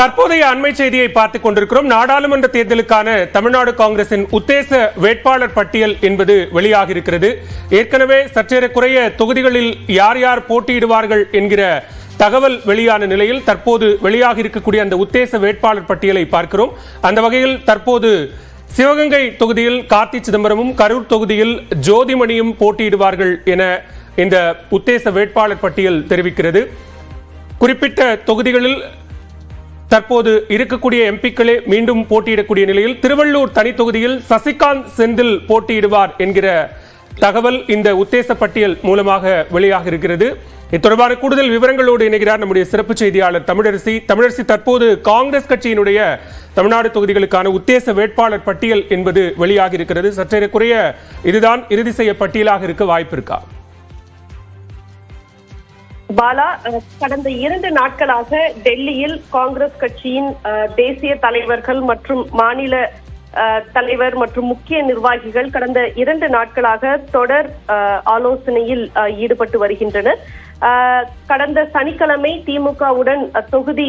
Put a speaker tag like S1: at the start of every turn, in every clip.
S1: தற்போதைய அண்மை செய்தியை பார்த்துக் கொண்டிருக்கிறோம். நாடாளுமன்ற தேர்தலுக்கான தமிழ்நாடு காங்கிரசின் உத்தேச வேட்பாளர் பட்டியல் என்பது வெளியாக இருக்கிறது. ஏற்கனவே சற்றேறக்குறைய தொகுதிகளில் யார் யார் போட்டியிடுவார்கள் என்கிற தகவல் வெளியான நிலையில் தற்போது வெளியாக இருக்கக்கூடிய அந்த உத்தேச வேட்பாளர் பட்டியலை பார்க்கிறோம். அந்த வகையில் தற்போது சிவகங்கை தொகுதியில் கார்த்தி சிதம்பரமும், கரூர் தொகுதியில் ஜோதிமணியும் போட்டியிடுவார்கள் என இந்த உத்தேச வேட்பாளர் பட்டியல் தெரிவிக்கிறது. குறிப்பிட்ட தொகுதிகளில் தற்போது இருக்கக்கூடிய எம்பிக்களே மீண்டும் போட்டியிடக்கூடிய நிலையில் திருவள்ளூர் தனி தொகுதியில் சசிகாந்த் செந்தில் போட்டியிடுவார் என்கிற தகவல் இந்த உத்தேச பட்டியல் மூலமாக வெளியாக இருக்கிறது. இது தொடர்பான கூடுதல் விவரங்களோடு இணைகிறார் நம்முடைய சிறப்பு செய்தியாளர் தமிழரசி. தற்போது காங்கிரஸ் கட்சியினுடைய தமிழ்நாடு தொகுதிகளுக்கான உத்தேச வேட்பாளர் பட்டியல் என்பது வெளியாக இருக்கிறது. சற்றேறக்குறைய இதுதான் இறுதி செய்ய பட்டியலாக இருக்க வாய்ப்பு இருக்கா?
S2: பாலா, கடந்த 2 நாட்களாக டெல்லியில் காங்கிரஸ் கட்சியின் தேசிய தலைவர்கள் மற்றும் மாநில தலைவர் மற்றும் முக்கிய நிர்வாகிகள் கடந்த 2 நாட்களாக தொடர் ஆலோசனையில் ஈடுபட்டு வருகின்றனர். கடந்த சனிக்கிழமை திமுகவுடன் தொகுதி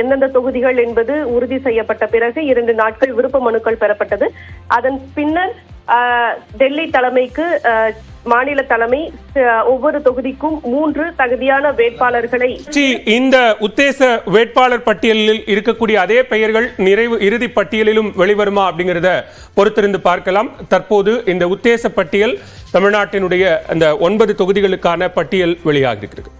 S2: எந்தெந்த தொகுதிகள் என்பது உறுதி செய்யப்பட்ட பிறகு 2 நாட்கள் விருப்ப மனுக்கள் பெறப்பட்டது. அதன் பின்னர் டெல்லி தலைமைக்கு மாநில தலைமை ஒவ்வொரு தொகுதிக்கும் 3 தகுதியான வேட்பாளர்களை
S1: இந்த உத்தேச வேட்பாளர் பட்டியலில் இருக்கக்கூடிய அதே பெயர்கள் இறுதி பட்டியலிலும் வெளிவருமா அப்படிங்கிறத பொறுத்திருந்து பார்க்கலாம். தற்போது இந்த உத்தேச பட்டியல் தமிழ்நாட்டினுடைய அந்த 9 தொகுதிகளுக்கான பட்டியல் வெளியாகியிருக்கிறது.